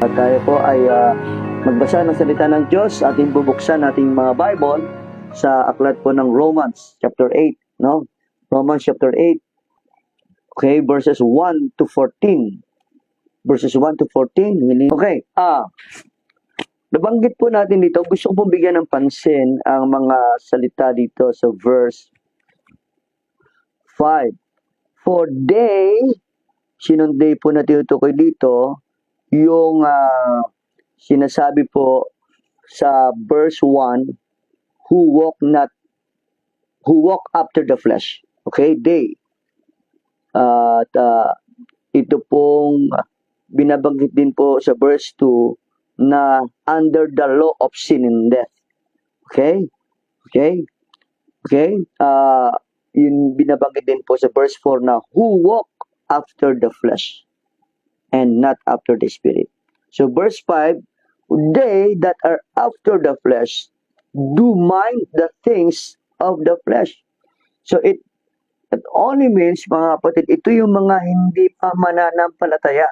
At tayo po ay magbasa ng salita ng Diyos. Ating bubuksan ating mga Bible sa aklat po ng Romans chapter 8, no? Romans chapter 8. Okay, verses 1 to 14. Verses 1 to 14. Okay. Nabanggit po natin dito, gusto ko po bigyan ng pansin ang mga salita dito sa verse 5. For they, sinong day po na tinutukoy dito, yung sinasabi po sa verse 1, who walk after the flesh. Okay, they. At ito pong binabanggit din po sa verse 2 na under the law of sin and death. Okay? Okay? Okay? Yun binabanggit din po sa verse 4 na who walk after the flesh and not after the spirit. So verse 5, they that are after the flesh do mind the things of the flesh. So it only means, mga kapatid, ito yung mga hindi pa mananampalataya.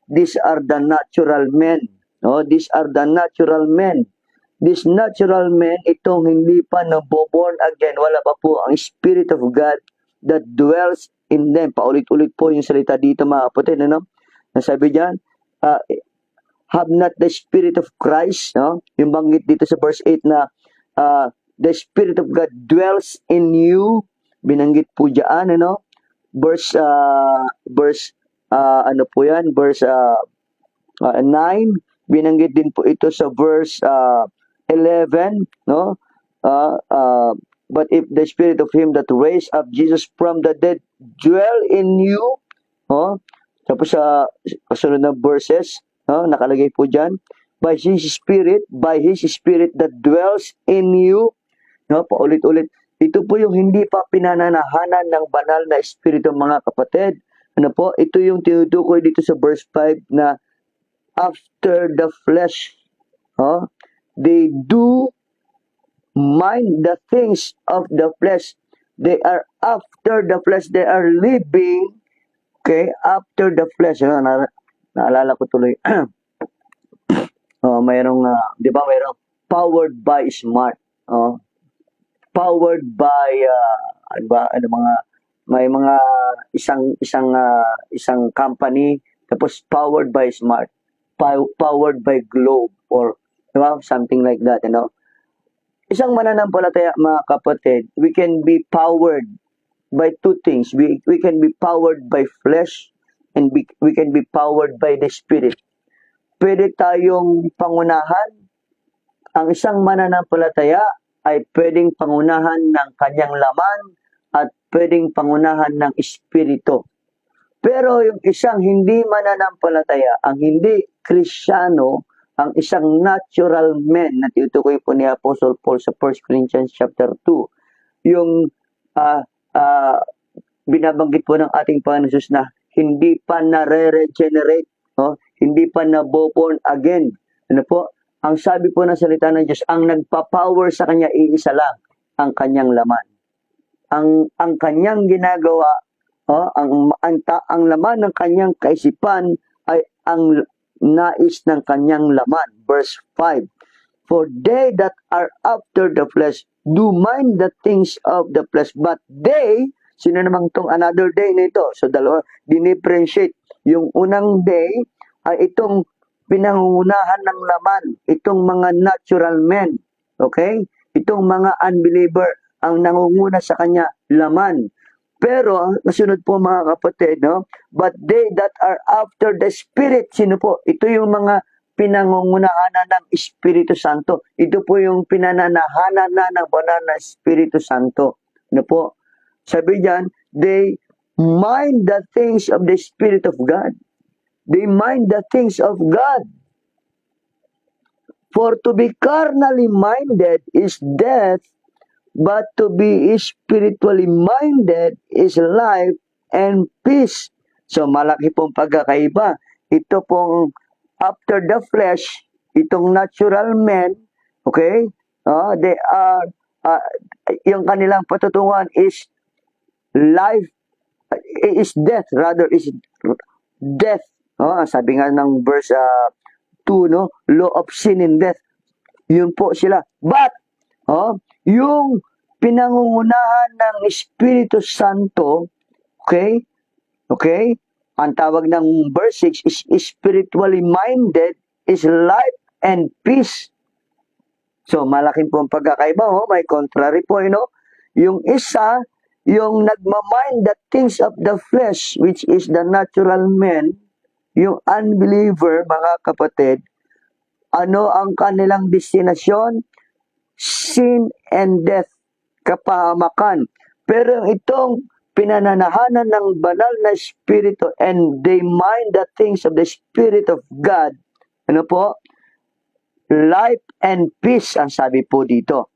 These are the natural men. No? These are the natural men. These natural men, itong hindi pa naboborn again, wala pa po ang Spirit of God that dwells in them. Paulit-ulit po yung salita dito, mga kapatid. Ano? Nasabi dyan, have not the Spirit of Christ. No? Yung banggit dito sa verse 8 na the Spirit of God dwells in you. Binanggit po dyan, ano? Verse ano po yan? Verse 9. Binanggit din po ito sa verse 11, no? But if the Spirit of Him that raised up Jesus from the dead dwell in you, no? Tapos sa kasunod na verses, no? Nakalagay po dyan, by His Spirit that dwells in you, no? Paulit-ulit. Ito po yung hindi pa pinananahanan ng banal na Espiritu, mga kapatid. Ano po? Ito yung tinutukoy dito sa verse 5 na after the flesh. They do mind the things of the flesh. They are after the flesh. They are living, okay, after the flesh. Naalala ko tuloy. Mayroong, di ba, mayroong powered by smart. Powered by may mga isang company, tapos powered by smart, powered by globe, or diba, something like that, you know. Isang mananampalataya, mga kapatid, we can be powered by two things. We can be powered by flesh and we can be powered by the Spirit. Pwede tayong pangunahan. Ang isang mananampalataya ay pwedeng pangunahan ng kanyang laman at pwedeng pangunahan ng espiritu. Pero yung isang hindi mananampalataya, ang hindi Kristyano, ang isang natural man na tinutukoy po ni Apostle Paul sa 1 Corinthians chapter 2, yung binabanggit po ng ating Panginoon Jesus na hindi pa nare-regenerate, no? Hindi pa naboborn again. Ano po? Ang sabi po ng salita ng Diyos, ang nagpa-power sa kanya, iisa lang, ang kanyang laman. Ang kanyang ginagawa, ang laman ng kanyang kaisipan ay ang nais ng kanyang laman. Verse 5, for they that are after the flesh do mind the things of the flesh, but they, sino namang tong another day na ito? So dalawa, dinifferentiate. Yung unang day ay itong pinangungunahan ng laman, itong mga natural men, okay? Itong mga unbeliever, ang nangunguna sa kanya, laman. Pero, nasunod po, mga kapatid, no? But they that are after the Spirit, sino po? Ito yung mga pinangungunahanan ng Espiritu Santo. Ito po yung pinananahanan na ng banal na Espiritu Santo. Ano po? Sabi diyan, they mind the things of the Spirit of God. They mind the things of God. For to be carnally minded is death, but to be spiritually minded is life and peace. So malaki pong pagkakaiba. Ito pong after the flesh, itong natural men, okay? They are, yung kanilang patutunguhan is life, is death, rather is death. Sabi nga ng verse 2, no? Law of sin and death. Yun po sila. But, yung pinangungunahan ng Espiritu Santo, okay? Okay? Ang tawag ng verse 6 is spiritually minded, is life and peace. So, malaking po ang pagkakaiba, may contrary po, Yung isa, yung nagmamind the things of the flesh, which is the natural man, yung unbeliever, mga kapatid, ano ang kanilang destinasyon? Sin and death, kapahamakan. Pero itong pinananahanan ng banal na Espiritu and they mind the things of the Spirit of God, ano po? Life and peace, ang sabi po dito.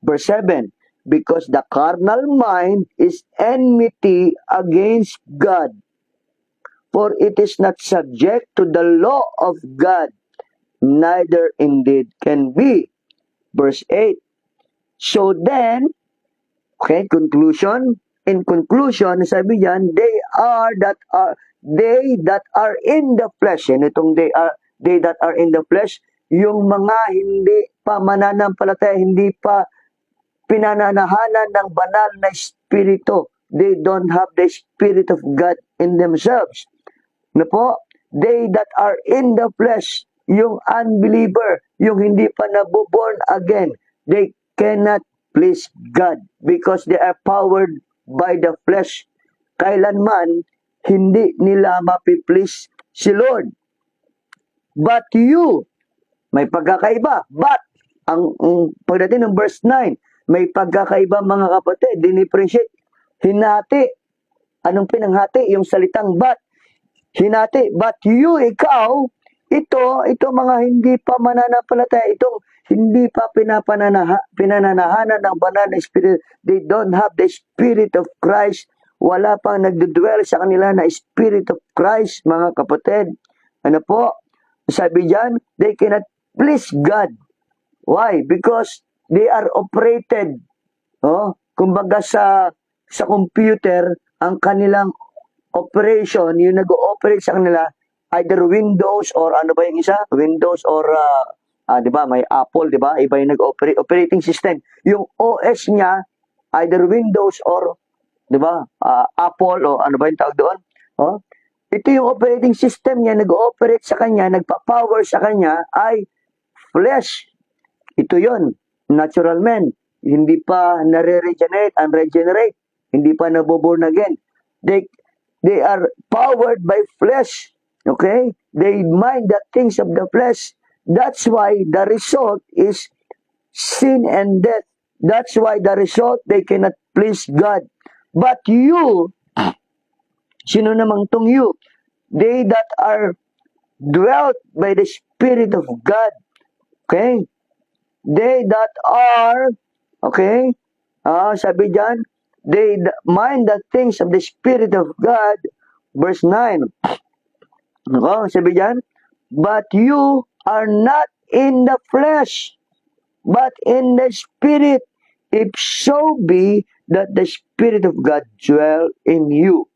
Verse 7, because the carnal mind is enmity against God, for it is not subject to the law of God, neither indeed can be. Verse 8, so then, okay, conclusion. In conclusion, sabi diyan, they that are in the flesh. And itong they that are in the flesh, yung mga hindi pa mananampalataya, hindi pa pinananahanan ng banal na espiritu. They don't have the Spirit of God in themselves. Na po, they that are in the flesh, yung unbeliever, yung hindi pa nabuborn again, they cannot please God because they are powered by the flesh. Kailanman, hindi nila mapiplease si Lord. But you, may pagkakaiba. But, ang pagdating ng verse 9, may pagkakaiba mga kapatid, dinipreciate. Hinati. Anong pinanghati? Yung salitang but. Hinati. But you, ikaw, ito mga hindi pa mananampalataya, itong hindi pa pinananahanan ng banal na Spirit. They don't have the Spirit of Christ. Wala pang nagdudwell sa kanila na Spirit of Christ, mga kapatid. Ano po? Sabi diyan, they cannot please God. Why? Because they are operated. Kumbaga sa computer, ang kanilang operation, yung nag-ooperate sa kanila, either Windows or ano ba yung isa? Windows or, di ba, may Apple, di ba? Iba yung nag-operate, operating system. Yung OS niya, either Windows or, di ba, Apple o ano ba yung tawag doon? Ito yung operating system niya, nag-ooperate sa kanya, nagpa-power sa kanya, ay flesh. Ito yon, natural man. Hindi pa nare-regenerate, unregenerate. Hindi pa naboborn again. They are powered by flesh. Okay? They mind the things of the flesh. That's why the result is sin and death. That's why the result, they cannot please God. But you, sino namang tong you? They that are dwelt by the Spirit of God. Okay? They that are, okay, sabi dyan, they mind the things of the Spirit of God. Verse 9. Sabi dyan, but you are not in the flesh, but in the Spirit, if so be that the Spirit of God dwell in you.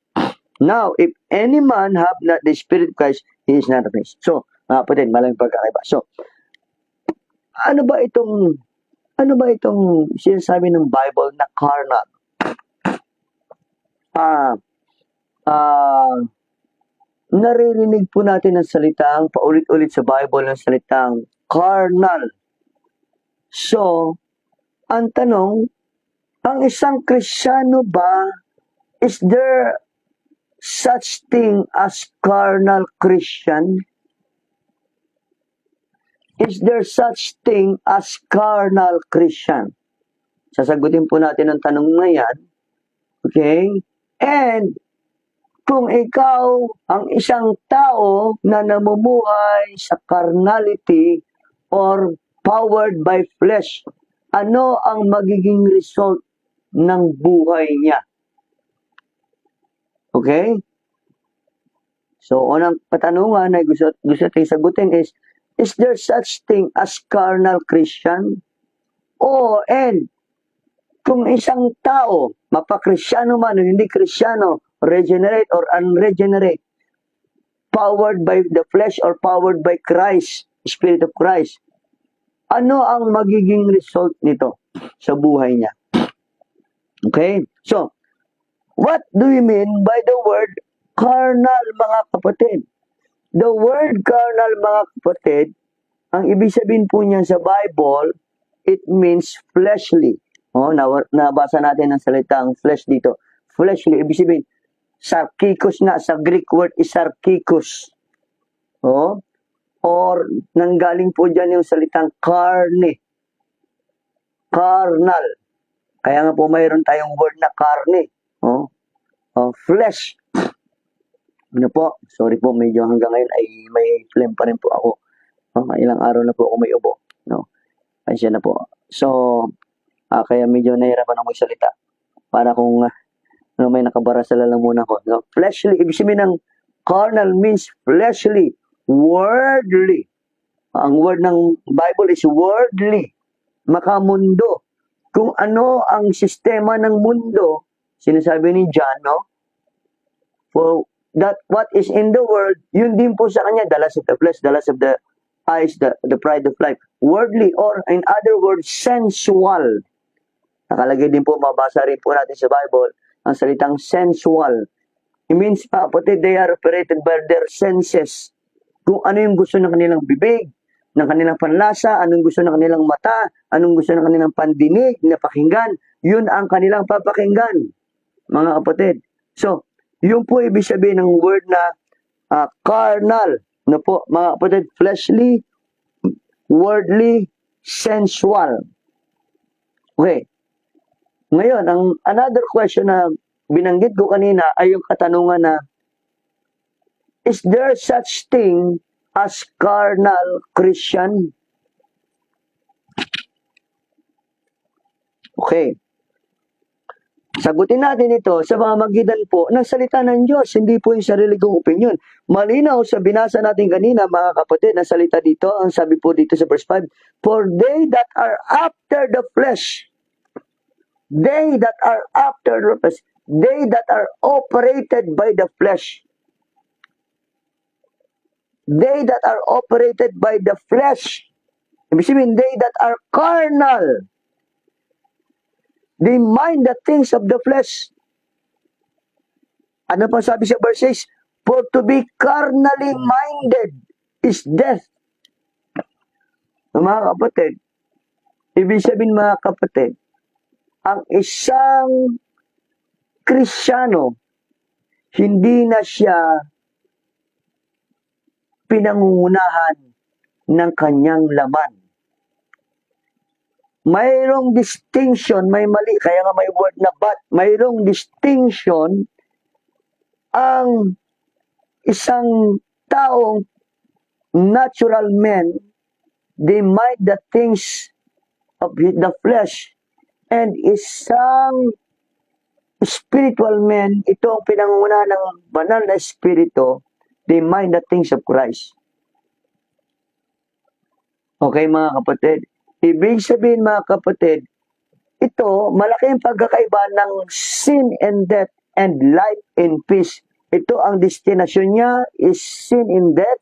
Now, if any man have not the Spirit of Christ, he is not of his. So, mga kapatid, malaming pagkakaiba. So, ano ba itong sinasabi ng Bible na carnal? Naririnig po natin ang salitang, paulit-ulit sa Bible ng salitang carnal. So, ang tanong, ang isang Kristiyano ba, is there such thing as carnal Christian? Is there such thing as carnal Christian? Sasagutin po natin ang tanong na yan. Okay? And, kung ikaw ang isang tao na namumuhay sa carnality or powered by flesh, ano ang magiging result ng buhay niya? Okay? So, unang katanungan na gusto natin sagutin is there such thing as carnal Christian? And kung isang tao, mapakristyano man o hindi kristyano, regenerate or unregenerate, powered by the flesh or powered by Christ, Spirit of Christ, ano ang magiging result nito sa buhay niya? Okay? So, what do we mean by the word carnal, mga kapatid? The word carnal, mga kapatid, ang ibig sabihin po niya sa Bible, it means fleshly. Nabasa natin ang salitang flesh dito. Fleshly, ibig sabihin, sarkikos nga, sa Greek word is sarkikos. Or nanggaling po dyan yung salitang carne. Carnal. Kaya nga po mayroon tayong word na carne. Flesh. Ano po? Sorry po, medyo hanggang ngayon ay may phlegm pa rin po ako. Ilang araw na po ako may ubo. Ayun na po. So, kaya medyo nahirapan ako magsalita. Para kung may nakabara sa lalamunan ko. Fleshly, ibig sabihin ng carnal means fleshly, worldly. Ang word ng Bible is worldly, makamundo. Kung ano ang sistema ng mundo, sinasabi ni John, for that what is in the world, yun din po sa kanya, the lust of the flesh, the lust of the eyes, the pride of life. Worldly, or in other words, sensual. Nakalagay din po, mabasa rin po natin sa Bible, ang salitang sensual. It means, kapatid, they are operated by their senses. Kung ano yung gusto ng kanilang bibig, ng kanilang panlasa, anong gusto ng kanilang mata, anong gusto ng kanilang pandinig, na pakinggan, yun ang kanilang papakinggan, mga kapatid. So, yun po ibig sabihin ng word na carnal. Po, mga kapatid, fleshly, worldly, sensual. Okay. Ngayon, ang another question na binanggit ko kanina ay yung katanungan na, is there such thing as carnal Christian? Okay. Sagutin natin ito sa pamamagitan po ng salita ng Diyos, hindi po yung sarili kong opinion. Malinaw sa binasa natin kanina, mga kapatid, na salita dito, ang sabi po dito sa verse 5, for they that are after the flesh, they that are after the flesh, they that are operated by the flesh, they that are operated by the flesh, ibig sabihin, they that are carnal, they mind the things of the flesh. Ano pa sabi sa verse 6? For to be carnally minded is death. Mga kapatid, ibig sabihin, mga kapatid, ang isang Kristiyano, hindi na siya pinangungunahan ng kanyang laman. Mayroong distinction, may mali, kaya nga may word na but, mayroong distinction ang isang taong natural man, they mind the things of the flesh, and isang spiritual man, ito ang pinangungunahan ng banal na espiritu, they mind the things of Christ. Okay, mga kapatid? Ibig sabihin, mga kapatid, ito, malaking pagkakaiba ng sin and death and life and peace. Ito ang destinasyon niya is sin and death.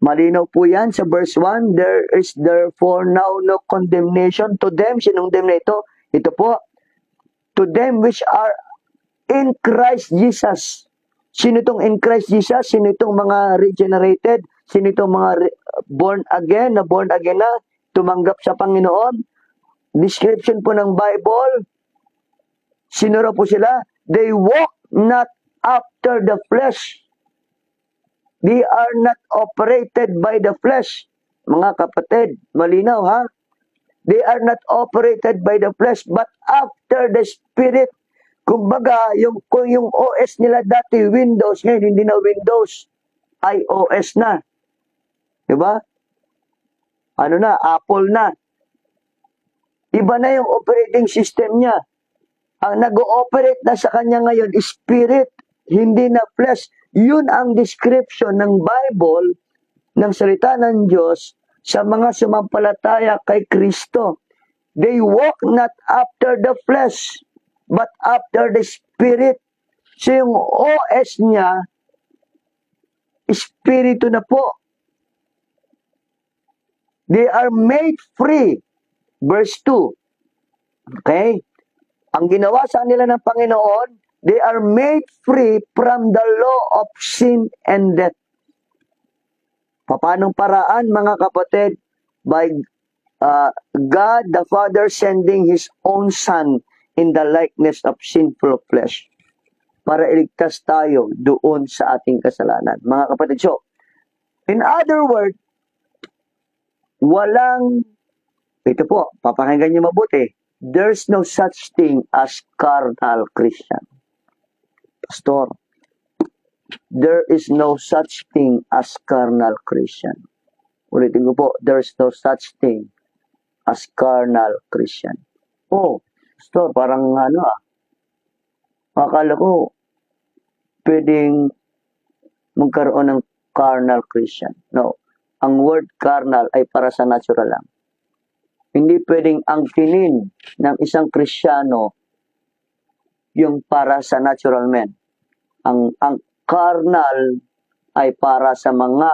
Malinaw po yan sa verse 1, there is therefore now no condemnation to them. Sinong dem na ito? Ito po, to them which are in Christ Jesus. Sino itong in Christ Jesus? Sino itong mga regenerated? Sino itong mga born again na, tumanggap sa Panginoon? Description po ng Bible, sino raw po sila? They walk not after the flesh. They are not operated by the flesh. Mga kapatid, malinaw ha? They are not operated by the flesh, but after the Spirit. Kumbaga, yung OS nila dati, Windows, ngayon hindi na Windows, iOS na. Diba? Ano na, Apple na. Iba na yung operating system niya. Ang nag-ooperate na sa kanya ngayon is spirit, hindi na flesh. Yun ang description ng Bible, ng salita ng Diyos, sa mga sumampalataya kay Kristo. They walk not after the flesh, but after the Spirit. So yung OS niya, Espiritu na po. They are made free. Verse 2. Okay? Ang ginawa sa nila ng Panginoon, they are made free from the law of sin and death. Paanong paraan, mga kapatid? By God the Father sending His own Son in the likeness of sinful flesh para iligtas tayo doon sa ating kasalanan. Mga kapatid, so, in other words, ito po, papakinggan niyo mabuti, there's no such thing as carnal Christian. Pastor, there is no such thing as carnal Christian. Ulitin ko po, there's no such thing as carnal Christian. Oh, Pastor, parang akala ko, pwedeng magkaroon ng carnal Christian. No, ang word carnal ay para sa natural lang. Hindi pwedeng angkinin ng isang Kristiyano yung para sa natural man. Ang carnal ay para sa mga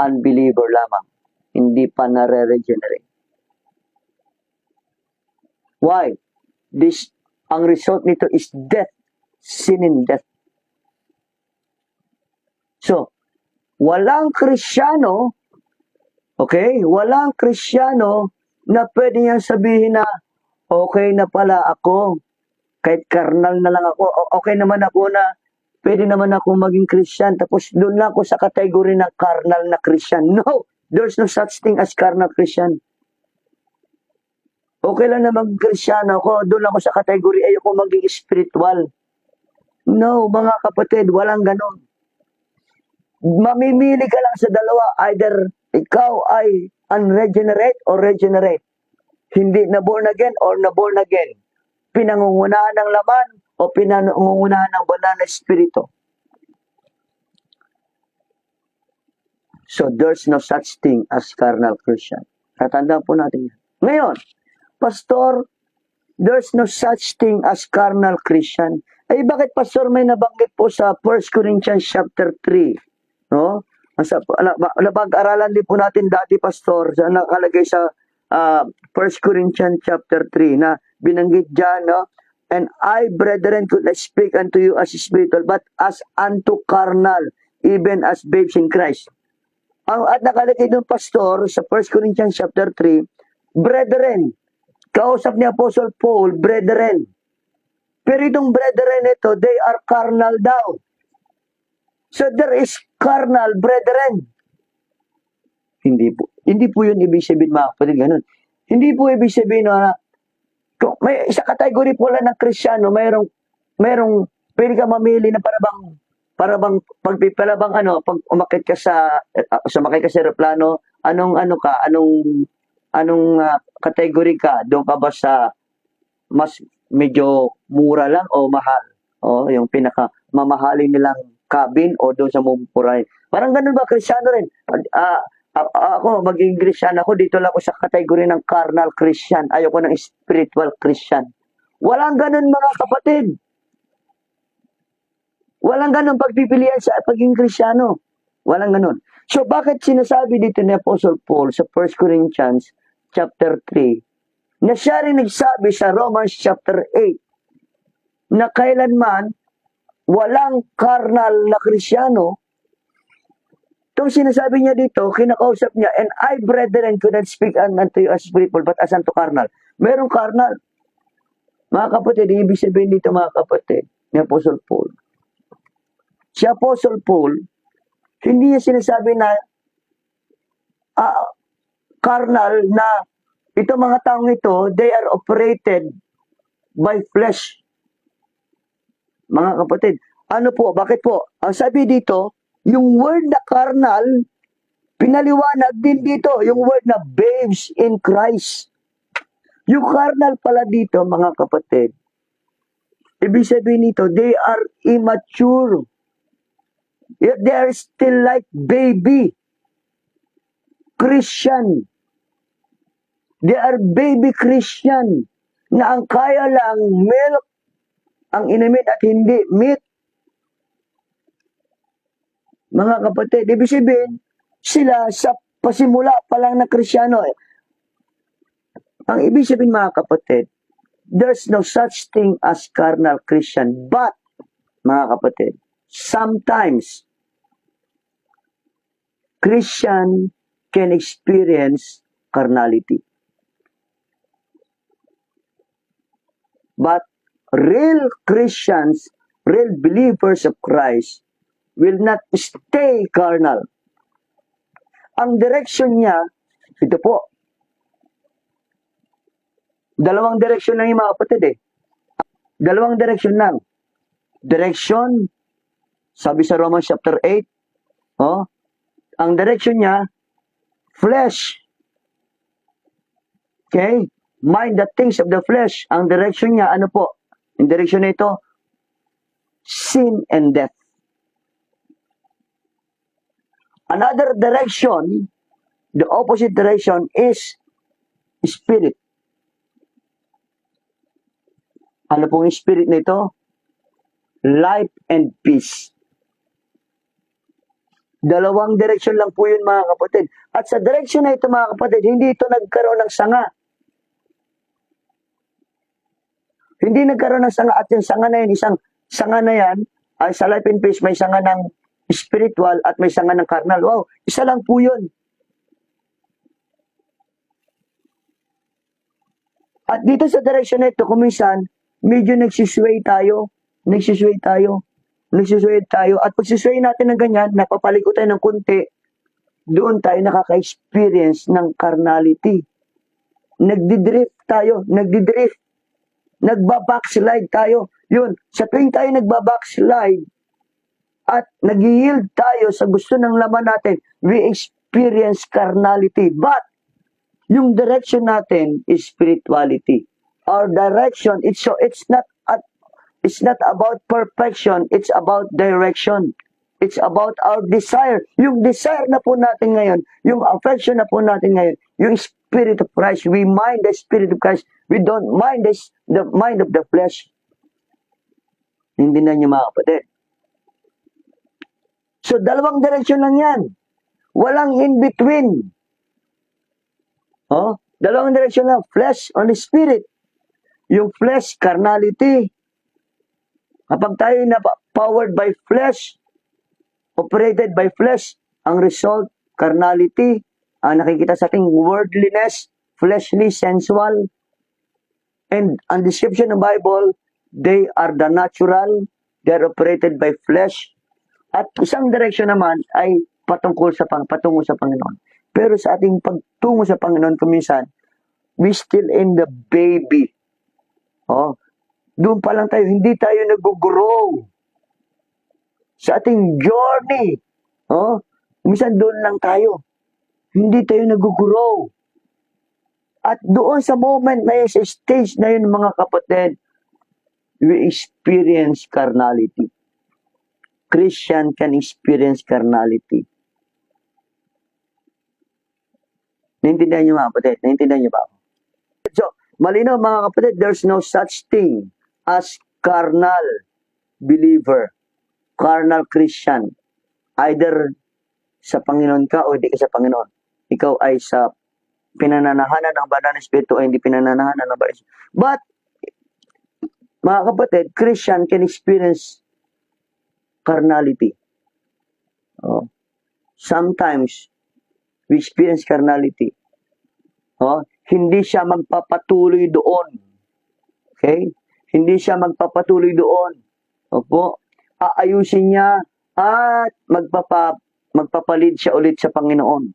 unbeliever lamang. Hindi pa nare-regenerate. Why? Ang result nito is death. Sin and death. So, walang Kristiyano, okay? Walang Kristiyano na pwede niyang sabihin na, okay na pala ako, kahit karnal na lang ako, okay naman ako na, pwede naman ako maging Christian, tapos doon lang ako sa kategory ng carnal na Christian. No, there's no such thing as carnal Christian. Okay lang na maging Kristiyano ako, doon lang ako sa kategory, ayoko maging spiritual. No, mga kapatid, walang ganon. Mamimili ka lang sa dalawa, either ikaw ay unregenerate or regenerate. Hindi na born again or na born again. Pinangungunahan ng laman o pinangungunahan ng banal na espiritu. So there's no such thing as carnal Christian. Tatandaan po natin yan. Ngayon, Pastor, there's no such thing as carnal Christian. Ay bakit, Pastor, may nabanggit po sa 1 Corinthians chapter 3? No? Napag-aralan din po natin dati, Pastor, sa nakalagay sa 1 Corinthians chapter 3 na binanggit dyan, no? And I, brethren, could not speak unto you as spiritual, but as unto carnal, even as babes in Christ. At nakalagay doon, Pastor, sa 1 Corinthians chapter 3, brethren, kausap ni Apostle Paul, brethren. Pero itong brethren ito, they are carnal daw. So there is carnal brethren. Hindi po yun ibig sabihin, mga kapatid, ganun. Hindi po ibig sabihin na may isa kategory po lang ng Kristiyano, mayroong pwede ka mamili na para bang pag umakit ka sumakay ka sa eroplano, anong category ka? Doon ka ba sa mas medyo mura lang o mahal? O yung pinaka mamahalin nilang cabin o doon sa mumpuray. Parang ganun ba, Kristiyano rin? Ako, maging Christian ako, dito lang ako sa kategory ng carnal Christian. Ayoko ng spiritual Christian. Walang ganun, mga kapatid. Walang ganun pagpipilian sa pagiging Kristiyano. Walang ganun. So, bakit sinasabi dito ni Apostle Paul sa 1 Corinthians chapter 3 na siya rin nagsabi sa Romans chapter 8 na kailanman walang carnal na Kristiyano? Itong sinasabi niya dito, kinakausap niya, and I, brethren, could not speak unto you as spiritual, but as unto carnal. Merong carnal. Mga kapatid, ibig sabihin dito, mga kapatid, ni Apostle Paul. Si Apostle Paul, hindi niya sinasabi na carnal na ito mga taong ito, they are operated by flesh. Mga kapatid, ano po, bakit po? Ang sabi dito, yung word na carnal, pinaliwanag din dito, yung word na babes in Christ. Yung carnal pala dito, mga kapatid, ibig sabihin nito, they are immature. Yet they are still like baby Christian. They are baby Christian na ang kaya lang milk ang inimit at hindi meat. Mga kapatid, ibig sabihin, sila sa pasimula pa lang na Kristiyano. Ang ibig sabihin mga kapatid, there's no such thing as carnal Christian. But, mga kapatid, sometimes, Christian can experience carnality. But real Christians, real believers of Christ, will not stay carnal. Ang direction niya, ito po, dalawang direction lang yung mga kapatid Dalawang direction lang. Direction, sabi sa Romans chapter 8, ang direction niya, flesh. Okay? Mind the things of the flesh. Ang direction niya, ano po? Ang direction na ito, sin and death. Another direction, the opposite direction is spirit. Ano pong spirit na ito? Life and peace. Dalawang direction lang po yun mga kapatid. At sa direction na ito mga kapatid, hindi ito nagkaroon ng sanga. Hindi nagkaroon ng sanga at yung sanga na yun, isang sanga na yan, ay sa life and peace, may sanga ng spiritual at may sanga ng carnal. Wow, isa lang po yun. At dito sa direction na ito, kuminsan, medyo nagsisway tayo. At pag sisway natin ng ganyan, napapaliko tayo ng kunti, doon tayo nakaka-experience ng carnality. Nagdidrift tayo, nagbabackslide tayo. Yun, sa tuwing tayo nagbabackslide at nag-yield tayo sa gusto ng laman natin, we experience carnality. But, yung direction natin is spirituality. Our direction, it's not about perfection, it's about direction. It's about our desire. Yung desire na po natin ngayon, yung affection na po natin ngayon, yung Spirit of Christ, we mind the Spirit of Christ. We don't mind the mind of the flesh. Hindi na niyo mga kapatid. So, dalawang direksyon lang yan. Walang in between. Dalawang direksyon lang. Flesh on the Spirit. Yung flesh, carnality. Kapag tayo na powered by flesh, operated by flesh, ang result, carnality. Ang nakikita sa ating worldliness, fleshly, sensual. And ang description ng Bible, they are the natural, they are operated by flesh. At isang direksyon naman ay patungo sa Panginoon. Pero sa ating pagtungo sa Panginoon, kuminsan, we still in the baby. Doon pa lang tayo, hindi tayo nag-grow. Sa ating journey, minsan doon lang tayo. Hindi tayo nag-grow. At doon sa moment na yun, sa stage na yun, mga kapatid, we experience carnality. Christian can experience carnality. Naintindihan niyo mga kapatid? Naintindihan niyo ba ako? So, malinaw mga kapatid, there's no such thing as carnal believer, carnal Christian. Either sa Panginoon ka o hindi ka sa Panginoon. Ikaw ay sa pinananahanan ng banal na Espiritu o hindi pinananahanan ng banal na Espiritu. But, mga kapatid, Christian can experience carnality. Sometimes, we experience carnality. Hindi siya magpapatuloy doon. Okay? Hindi siya magpapatuloy doon. Opo. Aayusin niya at magpapalit siya ulit sa Panginoon.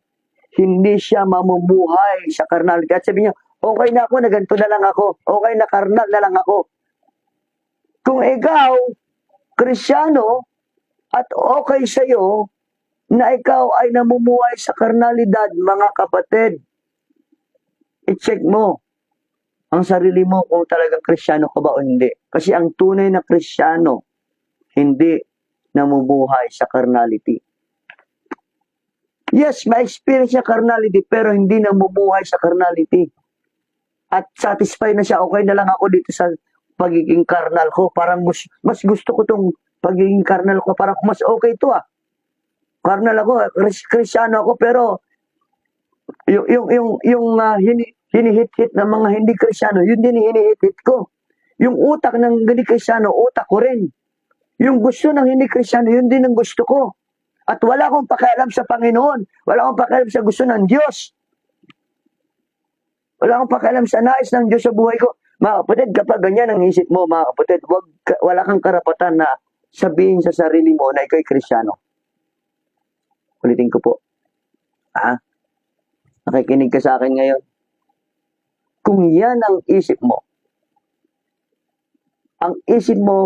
Hindi siya mamumuhay sa carnality. At sabi niya, okay na ako, na ganito na lang ako. Okay na carnal na lang ako. Kung ikaw, Kristyano, at okay sa'yo, na ikaw ay namumuhay sa karnalidad, mga kapatid, i-check mo ang sarili mo kung talagang Kristyano ka ba o hindi. Kasi ang tunay na Kristyano, hindi namumuhay sa carnality. Yes, may experience niya carnality, pero hindi namumuhay sa carnality. At satisfied na siya, okay na lang ako dito sa pagiging carnal ko. Parang mas gusto ko itong pagiging carnal ko. Parang mas okay ito Carnal ako, Kristyano ako, pero Hinihit-hit ng mga hindi Kristyano, yun din hinihit-hit ko. Yung utak ng hindi Kristyano, utak ko rin. Yung gusto ng hindi Kristyano, yun din ang gusto ko. At wala akong pakialam sa Panginoon. Wala akong pakialam sa gusto ng Diyos. Wala akong pakialam sa nais ng Diyos sa buhay ko. Mga kapatid, kapag ganyan ang isip mo, mga kapatid, wala kang karapatan na sabihin sa sarili mo na ikaw'y Kristyano. Ulitin ko po. Nakikinig ka sa akin ngayon. Kung yan ang isip mo,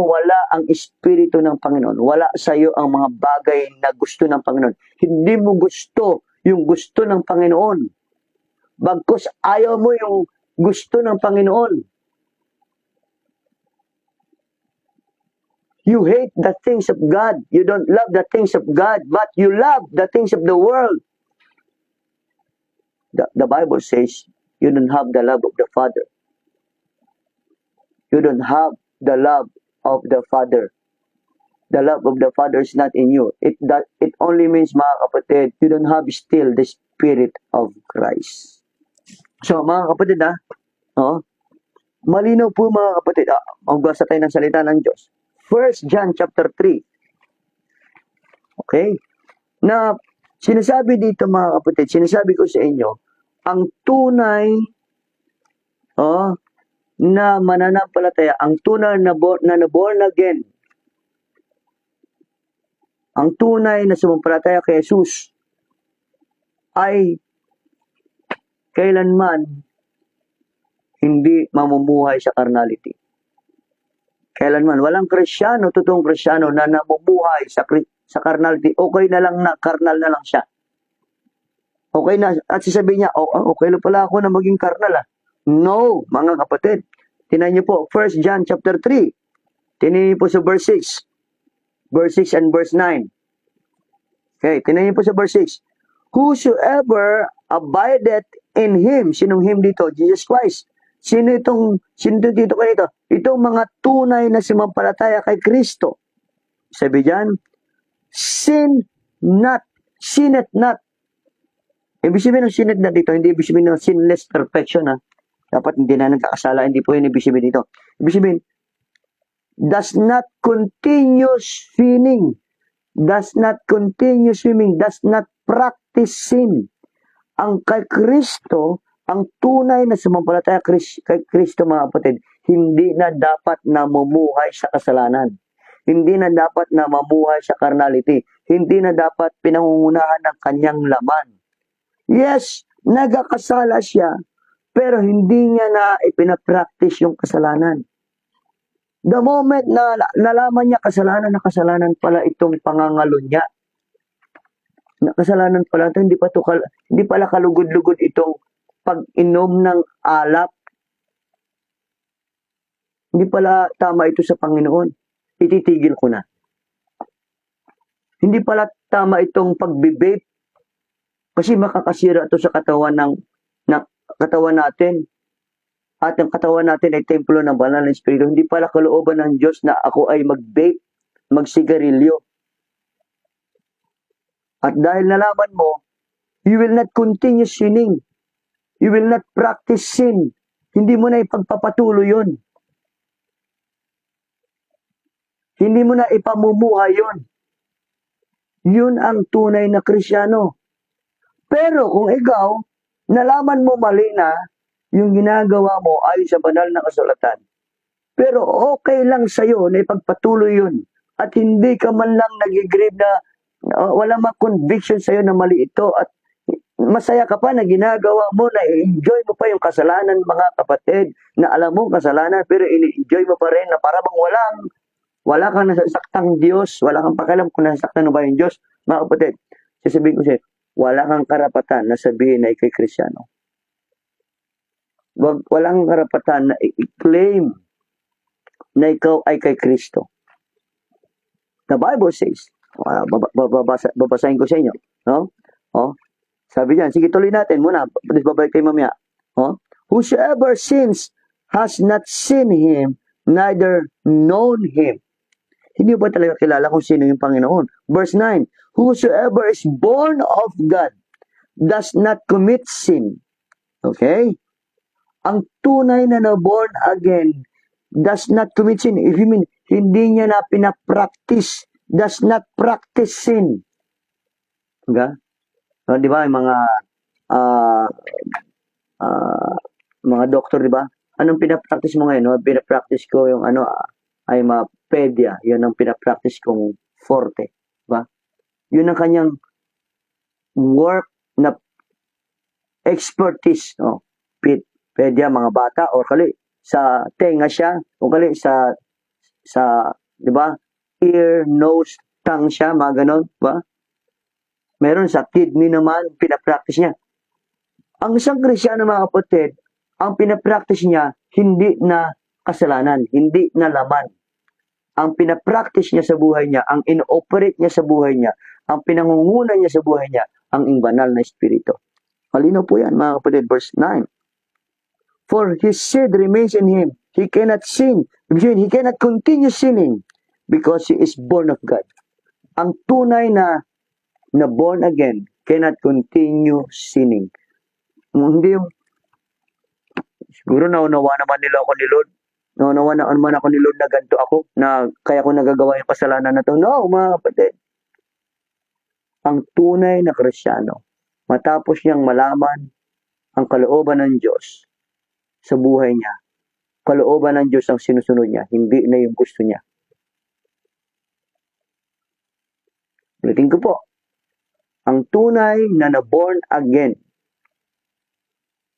wala ang Espiritu ng Panginoon. Wala sa iyo ang mga bagay na gusto ng Panginoon. Hindi mo gusto yung gusto ng Panginoon. Bagkus ayaw mo yung gusto ng Panginoon. You hate the things of God. You don't love the things of God, but you love the things of the world. The Bible says, you don't have the love of the Father. You don't have the love of the Father. The love of the Father is not in you. It only means, mga kapatid, you don't have still the Spirit of Christ. So, mga kapatid, malinaw po mga kapatid. Magbasa tayo ng salita ng Diyos. 1 John chapter 3. Okay? Na sinasabi dito mga kapatid, sinasabi ko sa inyo, ang tunay na mananampalataya, ang tunay na born again, ang tunay na sumampalataya kay Jesus ay kailanman hindi mamumuhay sa carnality. Kailanman. Walang Kristyano, totoong Kristyano na namumuhay sa carnality. Okay na lang na, carnal na lang siya. Okay na. At sasabihin niya, okay lang pala ako na maging carnal. No, mga kapatid. Tingnan niyo po, 1 John chapter 3. Tingnan niyo po sa verse 6. Verse 6 and verse 9. Okay, tingnan niyo po sa verse 6. Whosoever abideth in Him. Sinong Him dito? Jesus Christ. Sino dito kayo ito? Itong mga tunay na sumampalataya kay Kristo. Sabi diyan, sinneth not. Ibig sabihin ng sinneth not dito, hindi ibig sabihin ng sinless perfection. Dapat hindi na nagkakasala, hindi po yun ibig sabihin dito. Ibig sabihin, does not continue sinning, does not practice sin. Ang kay Kristo, ang tunay na sumampalataya kay Kristo mga kapatid, hindi na dapat namumuhay sa kasalanan. Hindi na dapat na mamuhay sa carnality. Hindi na dapat pinangungunahan ng kanyang laman. Yes, nagkakasala siya, pero hindi niya na ipinapractice yung kasalanan. The moment na nalaman niya kasalanan, na kasalanan pala itong pangangalo niya. Na kasalanan pala ito, hindi pala kalugod-lugod itong pag-inom ng alak. Hindi pala tama ito sa Panginoon. Ititigil ko na. Hindi pala tama itong pagbe-vape. Kasi makakasira ito sa katawan katawan natin. At ang katawan natin ay templo ng banal na Espiritu. Hindi pala kalooban ng Diyos na ako ay mag-vape, magsigarilyo. At dahil nalaman mo, you will not continue sinning. You will not practice sin. Hindi mo na ipagpapatuloy yun. Hindi mo na ipamumuhay yun. Yun ang tunay na Kristyano. Pero kung ikaw, nalaman mo mali na yung ginagawa mo ay sa banal na kasulatan. Pero okay lang sa'yo na ipagpatuloy yun. At hindi ka man lang nag-grieve na wala mang conviction sa'yo na mali ito. At masaya ka pa na ginagawa mo, na enjoy mo pa yung kasalanan mga kapatid, na alam mo kasalanan, pero ini-enjoy mo pa rin na para bang wala kang nasasaktang Diyos, wala kang pakialam kung nasasaktan mo ba yung Diyos. Mga kapatid, sasabihin ko sa'yo, wala kang karapatan na sabihin na ikay Kristyano. Walang karapatan na i-claim na ikaw ay kay Kristo. The Bible says, babasahin ko sa inyo, no? Sabi diyan, sige tuloy natin muna, babalik kayo mamaya. Whosoever sins has not seen Him, neither known Him. Hindi ba talaga kilala kung sino yung Panginoon? Verse 9, whosoever is born of God, does not commit sin. Okay? Ang tunay na born again does not commit sin. If you mean, hindi niya na pinapractice, does not practice sin. Okay? So, di ba, yung ah, mga doktor, di ba? Anong pinapractice mo ngayon? No? Pinapractice ko yung ay pedia. Yun ang pinapractice kong forte. Di ba? Yun ang kanyang work na expertise. No? Pedia, mga bata, o kali sa tenga siya, o kali sa di ba? Ear, nose, tongue siya, mga ganon. Di ba? Meron sa kidney naman, pinapractice niya. Ang isang Kristyano, mga kapatid, ang pinapractice niya, hindi na kasalanan, hindi na laman. Ang pinapractice niya sa buhay niya, ang ino-operate niya sa buhay niya, ang pinangunguna niya sa buhay niya, ang banal na espiritu. Malinaw po yan, mga kapatid, verse 9. For his seed remains in him. He cannot sin. He cannot continue sinning because he is born of God. Ang tunay na born again cannot continue sinning. Hindi yung, siguro naunawa naman nila ako ni Lord. Naunawa naman ako ni Lord na ganito ako, na kaya ko nagagawa yung kasalanan na to. No, mga kapatid. Ang tunay na Kristyano, matapos niyang malaman ang kalooban ng Diyos sa buhay niya, kalooban ng Diyos ang sinusunod niya, hindi na yung gusto niya. Ulitin ko po, ang tunay na born again,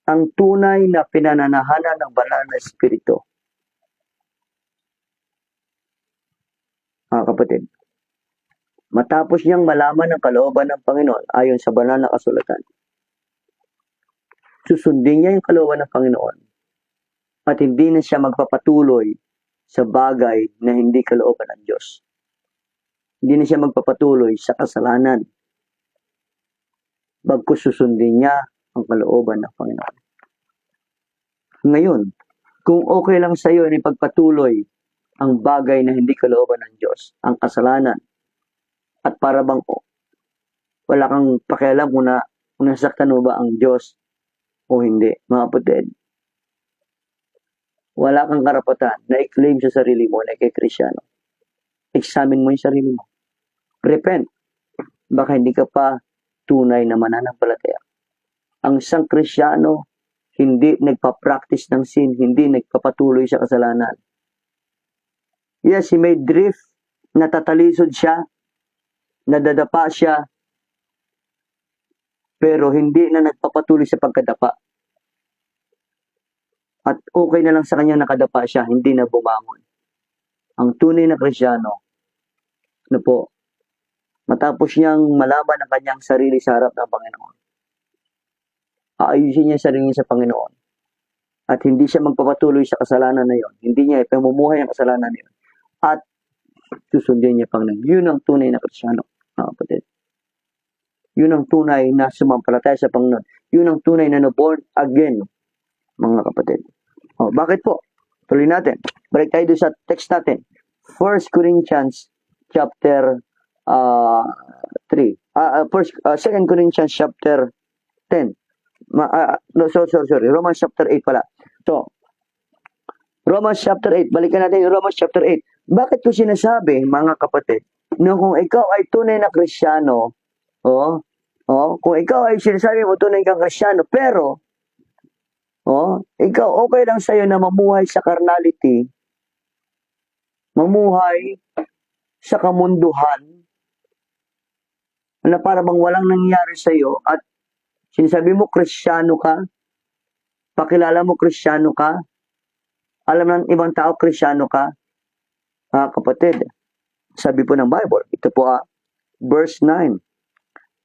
ang tunay na pinananahanan ng banal na espiritu. Mga kapatid, matapos niyang malaman ang kalooban ng Panginoon ayon sa banal na kasulatan, susundin niya yung kalooban ng Panginoon at hindi na siya magpapatuloy sa bagay na hindi kalooban ng Diyos. Hindi na siya magpapatuloy sa kasalanan. Bagkus susundin niya ang kalooban ng Panginoon. Ngayon, kung okay lang sa iyo na ipagpatuloy ang bagay na hindi kalooban ng Diyos, ang kasalanan, at para bang wala kang pakialam kung nasaktan mo ba ang Diyos o hindi, mga kapatid, wala kang karapatan na i-claim sa sarili mo na kay Kristyano. Examine mo yung sarili mo. Repent. Baka hindi ka pa tunay na mananampalataya. Ang isang Kristyano, hindi nagpa-practice ng sin, hindi nagpapatuloy sa kasalanan. Yes, he may drift, natatalisod siya, nadadapa siya, pero hindi na nagpapatuloy sa pagkadapa. At okay na lang sa kanya nakadapa siya, hindi na bumangon. Ang tunay na Kristyano, matapos niyang malaman ang kanyang sarili sa harap ng Panginoon, aayusin niya sarili sa Panginoon. At hindi siya magpapatuloy sa kasalanan na yon. Hindi niya ipamumuhay ang kasalanan na yon. At susundin niya Panginoon. Yun ang tunay na Kristyano, mga kapatid. Yun ang tunay na sumampalataya sa Panginoon. Yun ang tunay na born again, mga kapatid. Bakit po? Tuloy natin. Balik tayo doon sa text natin. 1 Corinthians chapter 2 Corinthians chapter 10. Sorry. Romans chapter 8 pala. So, Romans chapter 8. Balikan natin yung Romans chapter 8. Bakit ko sinasabi, mga kapatid, na kung ikaw ay tunay na Kristyano, kung ikaw ay sinasabi mo tunay kang Kristyano, pero, ikaw okay lang sa'yo na mamuhay sa carnality, mamuhay sa kamunduhan, na para bang walang nangyari sa'yo, at sinasabi mo Kristyano ka, pakilala mo Kristyano ka, alam ng ibang tao Kristyano ka, kapatid, sabi po ng Bible, ito po verse 9.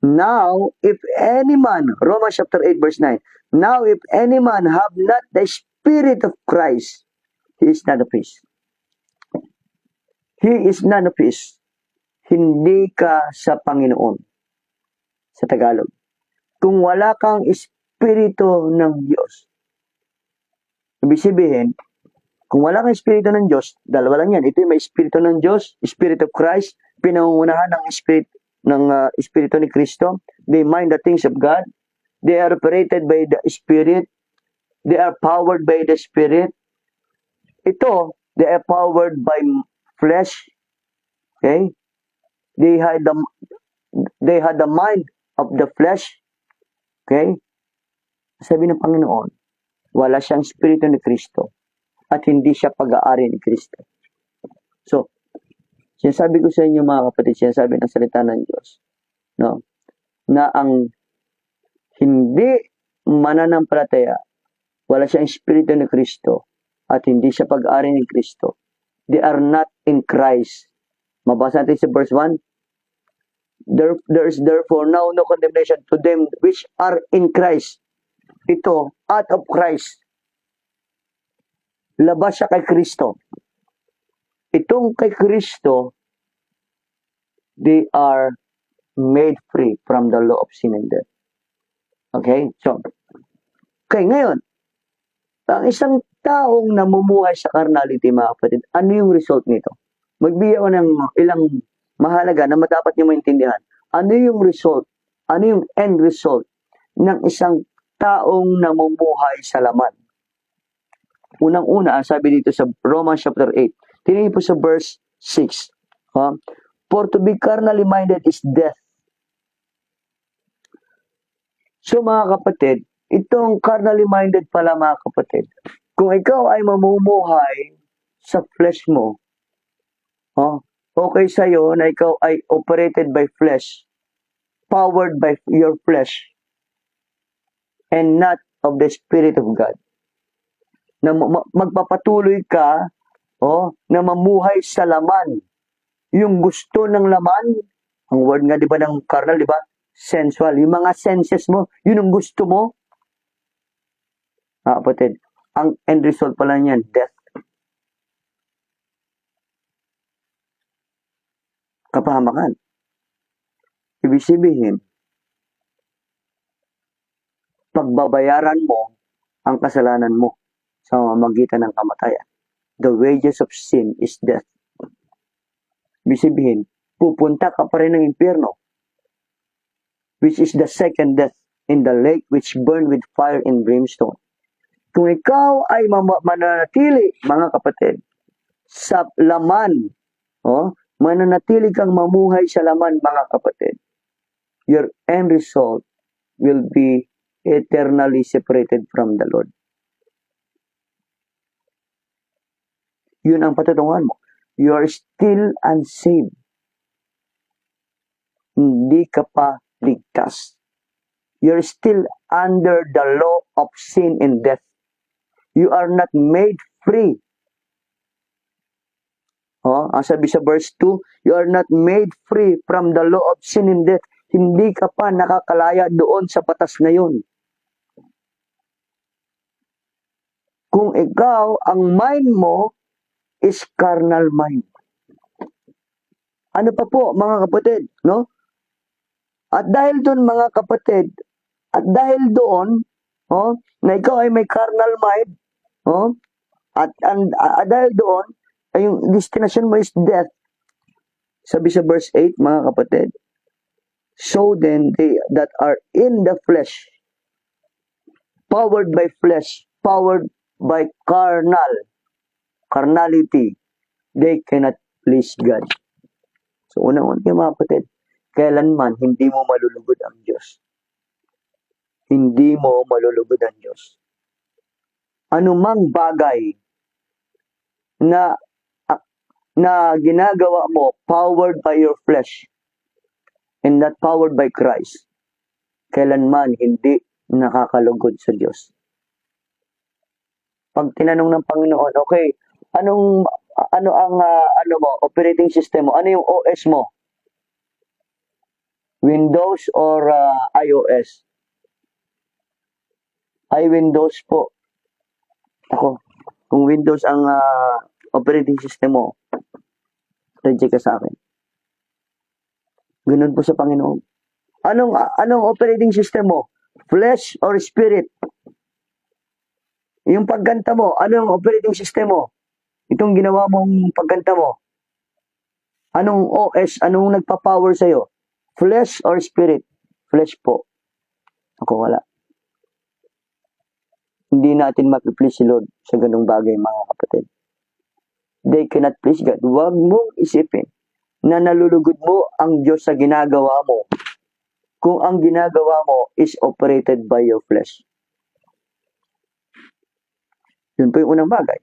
Now, if any man, Romans chapter 8 verse 9, now if any man have not the Spirit of Christ, he is not of his. He is none of his. Hindi ka sa Panginoon. Sa Tagalog. Kung wala kang Espiritu ng Diyos, ibig sabihin, kung wala kang Espiritu ng Diyos, dalawa lang yan. Ito yung may Espiritu ng Diyos, Spirit of Christ, pinangungunahan ng Espiritu ni Kristo. They mind the things of God. They are operated by the Spirit. They are powered by the Spirit. Ito, they are powered by flesh. Okay? They had the mind of the flesh. Okay? Sabi ng Panginoon, wala siyang Espiritu ni Kristo at hindi siya pag-aari ni Kristo. So, sinasabi ko sa inyo mga kapatid, sinasabi ng salita ng Diyos, no, na ang hindi mananampalataya, wala siyang Espiritu ni Kristo at hindi siya pag-aari ni Kristo. They are not in Christ. Mabasa natin sa verse 1. There is therefore now no condemnation to them which are in Christ. Ito, out of Christ. Labas siya kay Kristo. Itong kay Kristo, they are made free from the law of sin and death. Okay? So, ngayon, ang isang taong namumuhay sa carnality, mga kapatid, ano yung result nito? Magbigay ako ng ilang mahalaga na dapat niyo maintindihan. Ano yung result? Ano yung end result ng isang taong namumuhay sa laman? Unang-una, sabi dito sa Romans chapter 8. Tingnan po sa verse 6. For to be carnally minded is death. So mga kapatid, itong carnally minded pala mga kapatid, kung ikaw ay mamumuhay sa flesh mo, okay sa'yo na ikaw ay operated by flesh, powered by your flesh, and not of the Spirit of God. Na magpapatuloy ka na mamuhay sa laman. Yung gusto ng laman, ang word nga di ba ng carnal, di ba? Sensual. Yung mga senses mo, yun ang gusto mo. Kapatid, ang end result pala niyan, death. Kapahamakan. Ibig sabihin, pagbabayaran mo ang kasalanan mo sa magitan ng kamatayan. The wages of sin is death. Ibig sabihin, pupunta ka pa rin ng impyerno, which is the second death, in the lake which burn with fire and brimstone. Kung ikaw ay mananatili, mga kapatid, sa laman, mananatili kang mamuhay sa laman, mga kapatid, your end result will be eternally separated from the Lord. Yun ang patutunguhan mo. You are still unsaved. Hindi ka pa ligtas. You're still under the law of sin and death. You are not made free. Ang sabi sa verse 2, you are not made free from the law of sin and death. Hindi ka pa nakakalaya doon sa batas na yun. Kung ikaw, ang mind mo is carnal mind. Ano pa po, mga kapatid, no? At dahil doon, mga kapatid, at dahil doon, na ikaw ay may carnal mind, at dahil doon, ay yung destination mo is death. Sabi sa verse 8, mga kapatid, so then they that are in the flesh, powered by flesh, powered by carnality, they cannot please God. So unang-una mga kapatid, kailanman hindi mo malulugod ang Diyos. Hindi mo malulugod ang Diyos. Anumang bagay na ginagawa mo powered by your flesh and not powered by Christ, kailanman hindi nakakalugod sa Diyos. Pag tinanong ng Panginoon, okay, ano ang operating system mo? Ano yung OS mo? Windows or iOS? Ay, Windows po. Ako, kung Windows ang operating system mo, reject ka sa akin. Ganun po sa Panginoon. Anong operating system mo? Flesh or spirit? Yung pagganta mo, anong operating system mo? Itong ginawa mong pagganta mo. Anong OS? Anong nagpa-power sa'yo? Flesh or spirit? Flesh po. Ako wala. hindi natin mapiplease si Lord sa ganung bagay, mga kapatid. They cannot please God. Huwag mong isipin na nalulugod mo ang Diyos sa ginagawa mo kung ang ginagawa mo is operated by your flesh. Yun po yung unang bagay.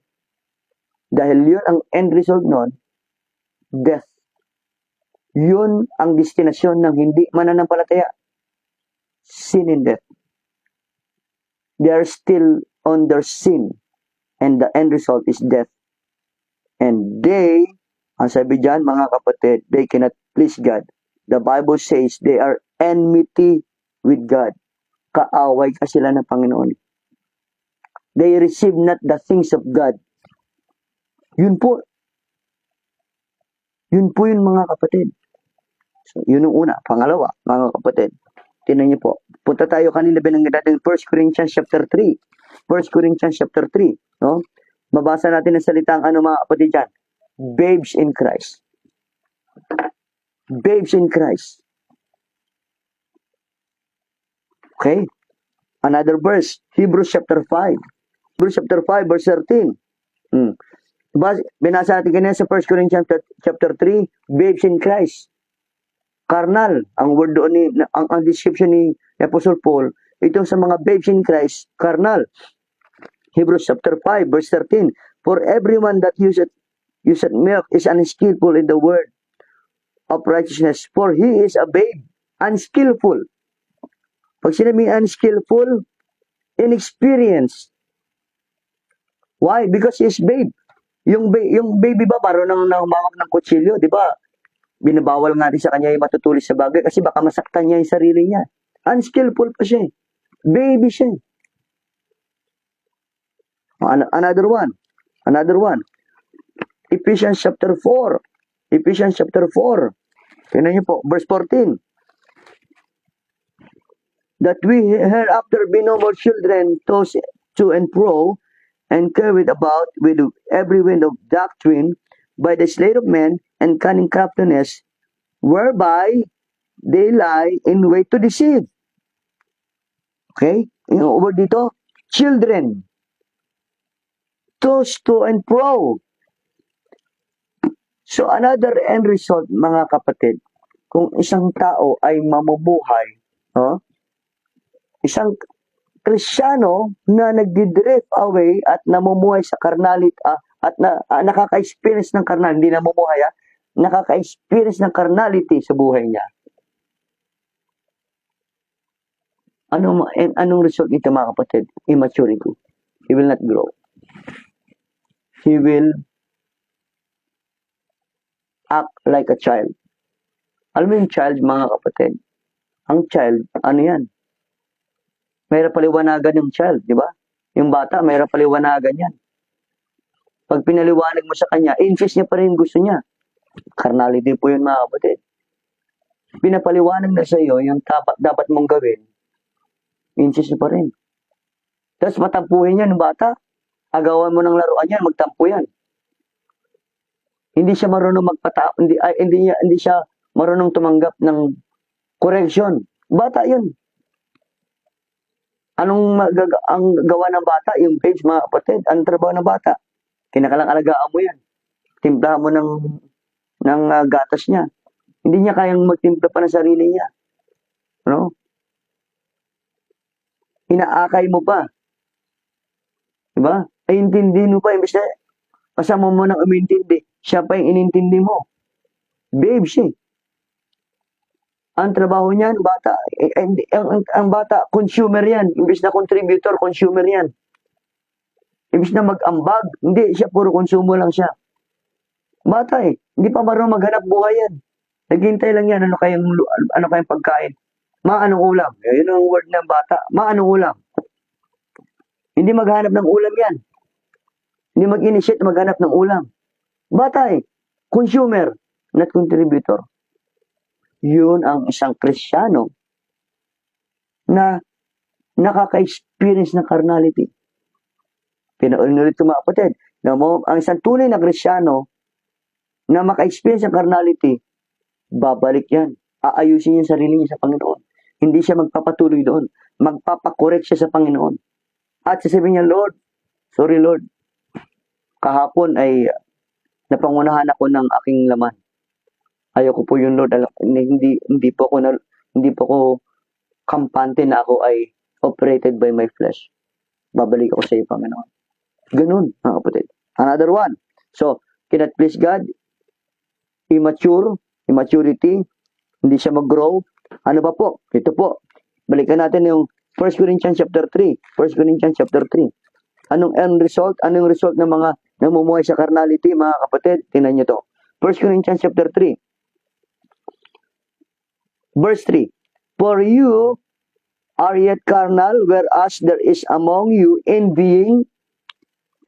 Dahil yun ang end result nun, death. Yun ang destinasyon ng hindi mananampalataya. Sin and death. They are still on their sin. And the end result is death. And they, ang sabi dyan, mga kapatid, they cannot please God. The Bible says they are enmity with God. Kaaway ka sila ng Panginoon. They receive not the things of God. Yun po. Yun po yun, mga kapatid. So, yun ang una. Pangalawa, mga kapatid. Tingnan niyo po. Punta tayo kanina binanggit natin 1 Corinthians chapter 3. 1 Corinthians chapter 3. No? Mabasa natin ang salitang mga kapatid dyan. Babes in Christ. Babes in Christ. Okay? Another verse. Hebrews chapter 5. Hebrews chapter 5 verse 13. Binasa natin kanina sa 1 Corinthians chapter 3. Babes in Christ. Carnal, ang word doon ang description ni Apostle Paul, ito sa mga babes in Christ, carnal. Hebrews chapter 5 verse 13. For everyone that useth milk is unskillful in the word of righteousness, for he is a babe, unskillful. Pag sinabi unskillful, inexperienced. Why? Because he is babe. Yung baby ba marunong na humawak ng kutsilyo, di ba? Binabawal nga rin sa kanya yung matutulis sa bagay kasi baka masaktan niya yung sarili niya. Unskillful pa siya. Baby siya. Another one. Ephesians chapter 4. Ephesians chapter 4. Tingnan niyo po, verse 14. That we hereafter be no more children, tossed to and fro, and carried about with every wind of doctrine, by the sleight of men and cunning craftiness, whereby they lie in wait to deceive. Okay? Yung word dito, children. Tossed to and fro. So another end result, mga kapatid, kung isang tao ay mamumuhay, isang Kristyano na nagdi-drift away at namumuhay sa carnality at nakaka-experience ng carnal, hindi namumuhay, nakaka-experience ng carnality sa buhay niya. Anong result nito, mga kapatid? Immaturity. He will not grow. He will act like a child. Alam mo yung child, mga kapatid? Ang child, ano yan? Mayroon paliwanagan yung child, di ba? Yung bata, mayroon paliwanagan yan. Pag pinaliwanag mo sa kanya, insist niya pa rin gusto niya. Carnality po yun, mga kapatid. Pinapaliwanag na sa iyo yung dapat mong gawin, insist niya pa rin. Tapos matampuhin yan ng bata. Agawan mo ng laruan yan, magtampo yan. Hindi siya marunong hindi siya marunong tumanggap ng correction. Bata yun. Ang gawa ng bata? Yung page, mga kapatid. Anong trabaho ng bata? Kinakalang-alagaan mo yan. Timplahan mo ng gatas niya. Hindi niya kayang magtimpla pa ng sarili niya. No? Inaakay mo pa. Diba? Ay, intindi mo pa. Imbis na kasama mo nang umintindi. Siya pa yung inintindi mo. Babe siya. Ang trabaho niyan, bata, ang bata, consumer yan. Imbis na contributor, consumer yan. Imbis na mag-ambag, hindi, siya puro konsumo lang siya. Bata hindi pa marunong maghanap buhay yan. Naghintay lang yan, ano kayang pagkain? Anong ulam? Yun ang word ng bata. Anong ulam? Hindi maghanap ng ulam yan. Hindi mag-initiate maghanap ng ulam. Bata consumer, not contributor. Yun ang isang Kristiyano na nakaka-experience ng carnality. Pinaulit ko, mga kapatid. Ang isang tunay na Kristiyano na maka-experience ng carnality, babalik yan. Aayusin yung sarili niya sa Panginoon. Hindi siya magpapatuloy doon. Magpapakorek siya sa Panginoon. At sasabihin niya, Lord, sorry Lord, kahapon ay napangunahan ako ng aking laman. Ayoko po yun, Lord. Hindi po ako kampante na ako ay operated by my flesh. Babalik ako sa iyo, Panginoon. Ganun, mga kapatid. Another one. So, cannot please God, immaturity, hindi siya mag-grow. Ano pa po? Ito po. Balikan natin yung 1 Corinthians chapter 3. 1 Corinthians chapter 3. Anong end result? Anong result ng mga namumuhay sa carnality, mga kapatid? Tingnan nyo to. 1 Corinthians chapter 3. Verse 3. For you are yet carnal, whereas there is among you envying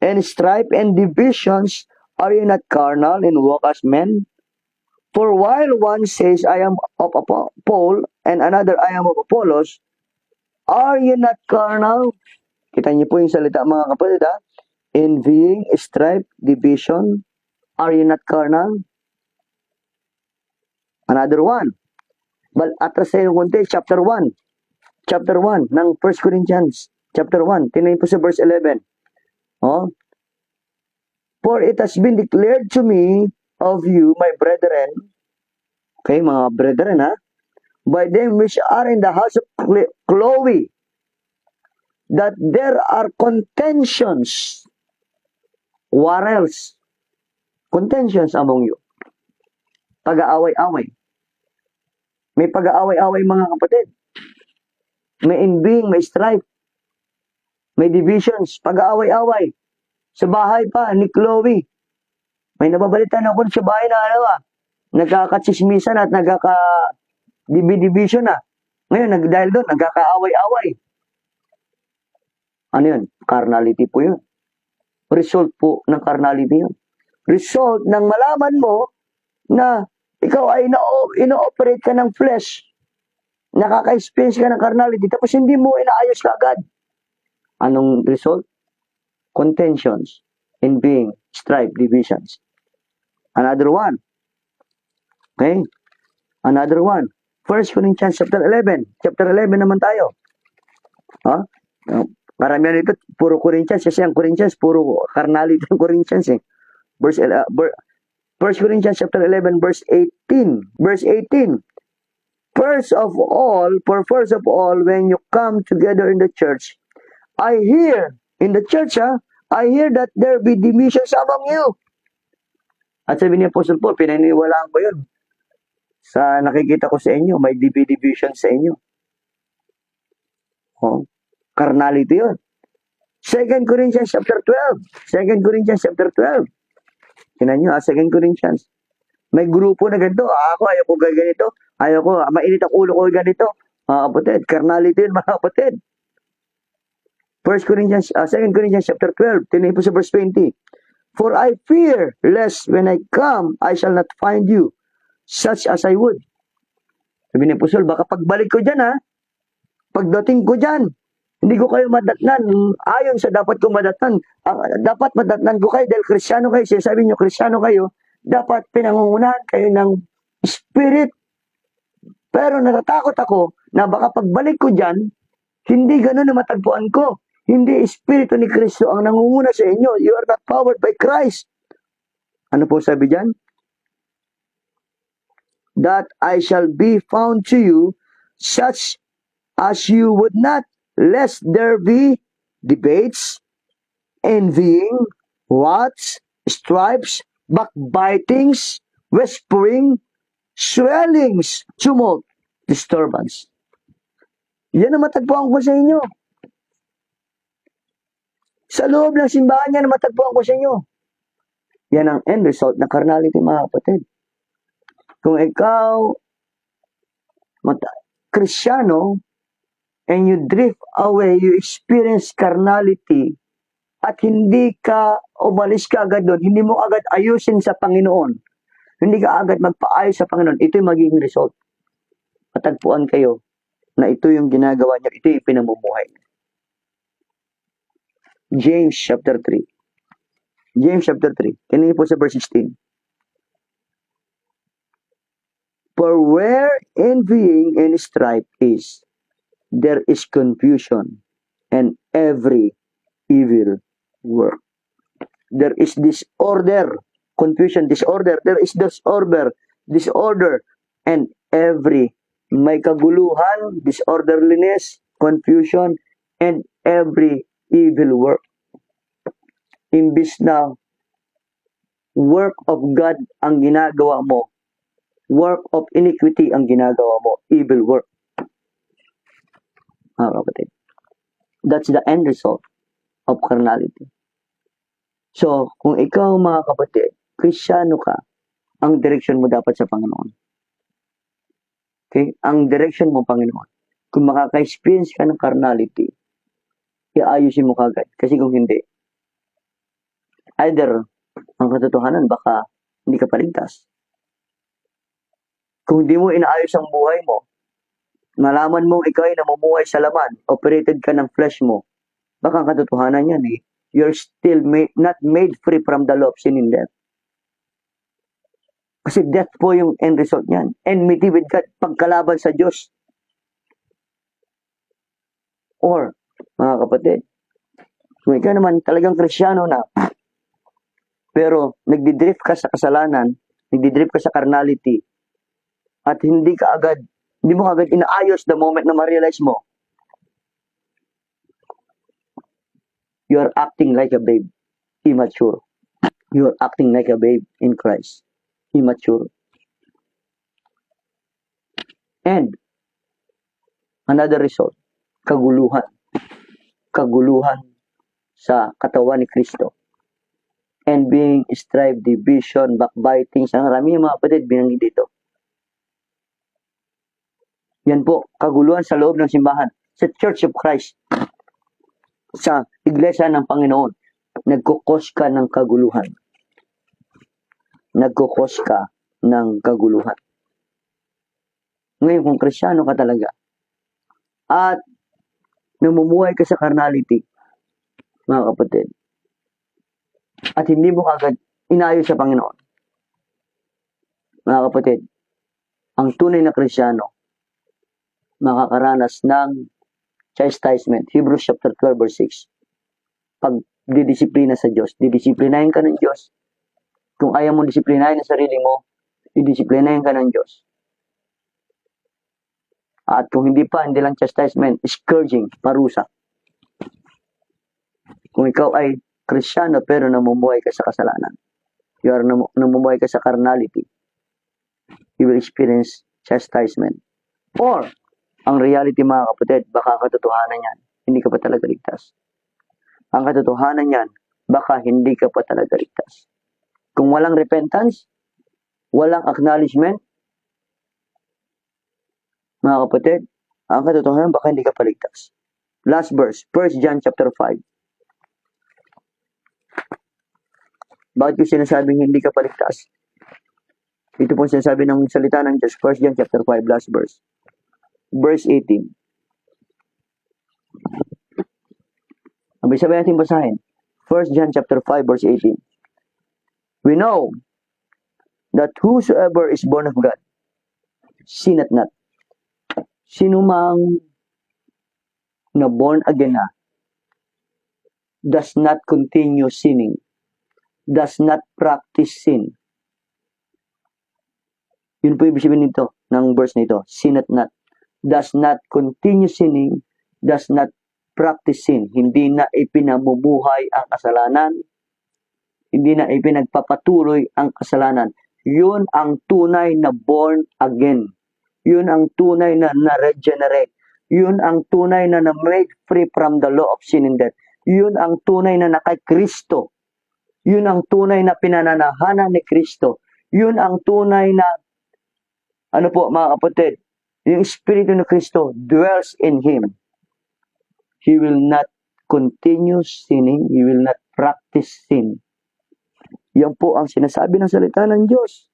and strife and divisions. Are you not carnal and walk as men? For while one says, I am of Paul, and another, I am of Apollos, are you not carnal? Kita niyo po yung salita, mga kapatid, ha? Envying, strife, division, are you not carnal? Another one. But atras tayo konti, chapter 1. Chapter 1 ng 1 Corinthians. Chapter 1. Tingnan po sa verse 11. Oh? For it has been declared to me of you, my brethren, okay, mga brethren, ha? By them which are in the house of Chloe, that there are contentions, quarrels, contentions among you. Pag-aaway-away. May pag-aaway-away, mga kapatid. May envying, may strife, may divisions, pag-aaway-away. Sa bahay pa ni Chloe, may nababalitan ako sa bahay na nagkakatsismisan at nagkaka-division na. Ngayon, dahil doon, nagkakaaway-away. Ano yun? Carnality po yun. Result po ng carnality yun. Result ng malaman mo na ikaw ay ino-operate ka ng flesh. Nakaka-experience ka ng carnality tapos hindi mo inaayos ka agad. Anong result? Contentions, envying, strife, divisions. Another one. Okay? Another one. 1 Corinthians chapter 11. Chapter 11 naman tayo. Huh? Karamihan ito, puro Corinthians. Kasi ang Corinthians, puro carnality ng Corinthians eh. 1 Corinthians chapter 11, verse 18. Verse 18. First of all, when you come together in the church, I hear, in the church, I hear that there be divisions among you. At sabi ni Apostle Paul, pinaniwalaan ko yun. Sa nakikita ko sa inyo, may division sa inyo. Oh, carnality yun. 2 Corinthians chapter 12. 2 Corinthians chapter 12. Tinan nyo, 2 Corinthians. May grupo na ganito. Ako, ayoko ganito. Ayoko, mainit ang ulo ko ganito. Kapatid, carnality yun, mga kapatid. 2 Corinthians chapter 12. Tinan po sa verse 20. For I fear lest when I come, I shall not find you such as I would. Sabi ni Pusol, baka pagbalik ko dyan pagdating ko dyan, hindi ko kayo madatnan ayon sa dapat ko madatnan. Dapat madatnan ko kayo dahil Kristyano kayo. Sabi nyo, Kristyano kayo, dapat pinangungunahan kayo ng spirit. Pero natatakot ako na baka pagbalik ko dyan, hindi ganun na matagpuan ko. Hindi Espiritu ni Kristo ang nangunguna sa inyo. You are not powered by Christ. Ano po sabi dyan? That I shall be found to you such as you would not, lest there be debates, envying, wraths, stripes, backbitings, whispering, swellings, tumult, disturbance. Yan ang matagpuan ko sa inyo. Sa loob ng simbahan yan ang matagpuan ko sa inyo. Yan ang end result ng carnality, mga kapatid. Kung ikaw, Kristyano, and you drift away, you experience carnality, at hindi ka umalis ka agad doon, hindi mo agad ayusin sa Panginoon, hindi ka agad magpaayos sa Panginoon, ito'y magiging result. Matagpuan kayo na ito yung ginagawa niya, ito yung pinamumuhay. James chapter 3. James chapter 3. Tingnan po sa verse 16. For where envying and strife is, there is confusion and every evil work. There is disorder, confusion, disorder. There is disorder, and may kaguluhan, disorderliness, confusion, and every evil work. Imbis na work of God ang ginagawa mo, work of iniquity ang ginagawa mo, evil work. Mga kapatid. That's the end result of carnality. So, kung ikaw mga kapatid, Kristiyano ka, ang direksyon mo dapat sa Panginoon. Okay? Ang direksyon mo, Panginoon. Kung makaka-experience ka ng carnality, iayusin mo kagad. Kasi kung hindi, either ang katotohanan, baka hindi ka paligtas. Kung di mo inaayos ang buhay mo, nalaman mong ikaw ay namumuhay sa laman, operated ka ng flesh mo, baka ang katotohanan yan you're still not made free from the law of sin and death. Kasi death po yung end result niyan. Enmity with God, pagkalaban sa Diyos. Or, mga kapatid, kung ikaw naman talagang Kristiyano na, pero nagdidrift ka sa kasalanan, nagdidrift ka sa carnality, at hindi mo agad inaayos the moment na ma-realize mo, you are acting like a babe, immature. You are acting like a babe in Christ, immature. And, another result, kaguluhan. Kaguluhan sa katawan ni Kristo. And being strife, division, backbiting, sa marami yung mga kapatid, binanggit dito. Yan po, kaguluhan sa loob ng simbahan, sa Church of Christ, sa Iglesia ng Panginoon, nagkukos ka ng kaguluhan. Nagkukos ka ng kaguluhan. Ngayon, kung Kristiyano ka talaga, at namumuhay ka sa carnality, mga kapatid, at hindi mo agad inayos sa Panginoon, mga kapatid, ang tunay na Kristiyano, makakaranas ng chastisement. Hebrews chapter 12 verse 6. Pag didisiplina sa Diyos, didisiplinahin ka ng Diyos. Kung ayaw mo disiplinahin ang sarili mo, didisiplinahin ka ng Diyos. At kung hindi pa, hindi lang chastisement, scourging, parusa. Kung ikaw ay Kristiyano pero namumuhay ka sa kasalanan, you are namumuhay ka sa carnality, you will experience chastisement. Or, ang reality mga kapatid, baka katotohanan yan, hindi ka pa talaga ligtas. Ang katotohanan yan, baka hindi ka pa talaga ligtas. Kung walang repentance, walang acknowledgement, mga kapatid, ang katotohanan, baka hindi ka pa ligtas. Last verse, 1 John chapter 5. Bakit ko sinasabing hindi ka pa ligtas? Ito po sinasabi ng salita ng Diyos, 1 John chapter 5, last verse. Verse 18. Sabay natin basahin. 1 John chapter 5 verse 18. We know that whosoever is born of God sinneth not. Sino mang na born again na does not continue sinning, does not practice sin. Yun po ibig sabihin nito, ng verse nito, sinneth not. Does not continue sinning, does not practice sin. Hindi na ipinamumuhay ang kasalanan, hindi na ipinagpapatuloy ang kasalanan. Yun ang tunay na born again. Yun ang tunay na na-regenerate. Yun ang tunay na na-made free from the law of sin and death. Yun ang tunay na nakay-Kristo. Yun ang tunay na pinananahanan ni Kristo. Yun ang tunay na, ano po mga kapatid, yung Espiritu ni Kristo dwells in him. He will not continue sinning. He will not practice sin. Yan po ang sinasabi ng salita ng Diyos.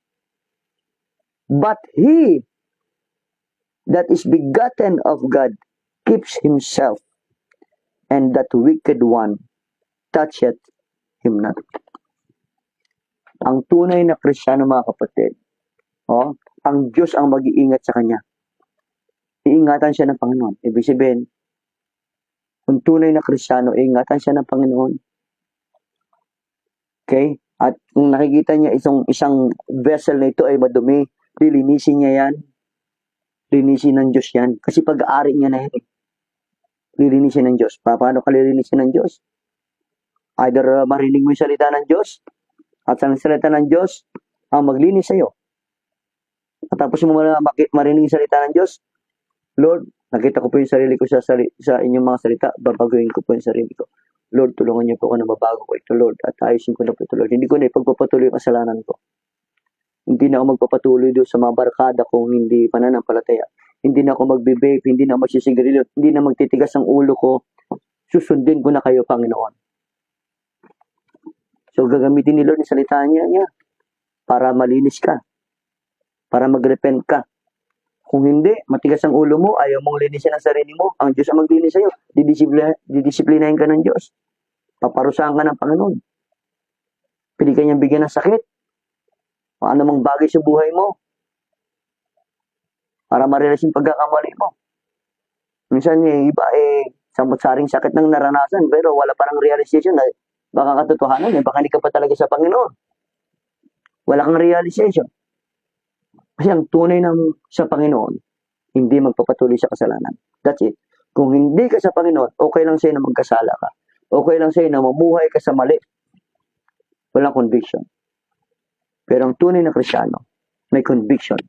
But he that is begotten of God keeps himself, and that wicked one toucheth him not. Ang tunay na Kristiyano mga kapatid, ang Diyos ang mag-iingat sa kanya. Iingatan siya ng Panginoon. Ibig sabihin, Kung tunay na Kristiyano, ingatan siya ng Panginoon. Okay? At kung nakikita niya isang vessel na ito ay madumi, lilinisin niya yan. Linisin ng Diyos yan. Kasi pag-aari niya na yan. Lilinisin ng Diyos. Paano ka lilinisin ng Diyos? Either marinig mo yung salita ng Diyos, at ang salita ng Diyos ang maglinis sa'yo. At tapos mo marinig yung salita ng Diyos, Lord, nakita ko po yung sarili ko sa inyong mga salita, babaguhin ko po yung sarili ko. Lord, tulungan niyo po ako na mabago ko ito, Lord, at ayusin ko na po ito, Lord. Hindi ko na ipagpapatuloy yung kasalanan ko. Hindi na ako magpapatuloy doon sa mga barkada kung hindi pananampalataya. Hindi na ako magbe-vape, hindi na magsisigarilyo, hindi na magtitigas ang ulo ko. Susundin ko na kayo, Panginoon. So, gagamitin ni Lord yung salita niya para malinis ka, para mag-repent ka. Kung hindi, matigas ang ulo mo, ayaw mong linisin ang sarili mo, ang Diyos ang maglinis sa'yo. Didisiplinahin ka ng Diyos. Paparusahan ka ng Panginoon. Pwede ka niyang bigyan ng sakit. O anumang bagay sa buhay mo. Para ma-realize yung pagkakamali mo. Minsan iba samot-saring sakit nang naranasan, pero wala parang realization na baka katotohanan, baka hindi ka pa talaga sa Panginoon. Wala kang realization. Kasi ang tunay sa Panginoon, hindi magpapatuloy sa kasalanan. That's it. Kung hindi ka sa Panginoon, okay lang sa'yo na magkasala ka. Okay lang sa'yo na mamuhay ka sa mali. Walang conviction. Pero ang tunay na Kristiyano, may conviction.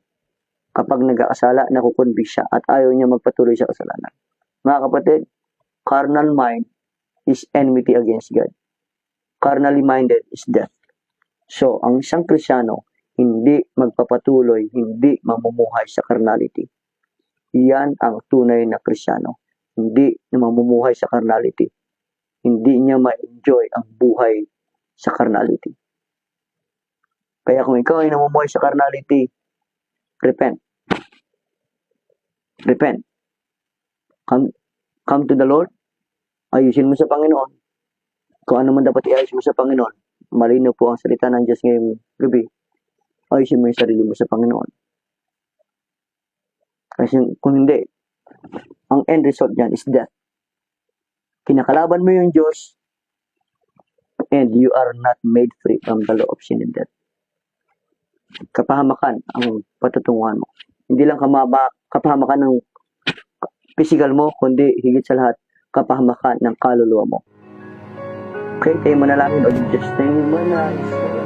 Kapag nag-aasala, nakukonvict siya at ayaw niya magpatuloy sa kasalanan. Mga kapatid, carnal mind is enmity against God. Carnally minded is death. So, ang isang Kristiyano, hindi magpapatuloy, hindi mamumuhay sa carnality. Iyan ang tunay na Kristiyano. Hindi na mamumuhay sa carnality. Hindi niya ma-enjoy ang buhay sa carnality. Kaya kung ikaw ay namumuhay sa carnality, repent. Repent. Come to the Lord. Ayusin mo sa Panginoon. Kung ano man dapat iayos mo sa Panginoon. Malinaw po ang salita ng Diyos ngayong gabi. Ayusin mo yung sarili mo sa Panginoon. Kasi kung hindi, ang end result niyan is death. Kinakalaban mo yung Diyos and you are not made free from the law of sin and death. Kapahamakan ang patutunguhan mo. Hindi lang kapahamakan ng physical mo, kundi higit sa lahat, kapahamakan ng kaluluwa mo. Okay, tayo manalangin o just tayo manalangin.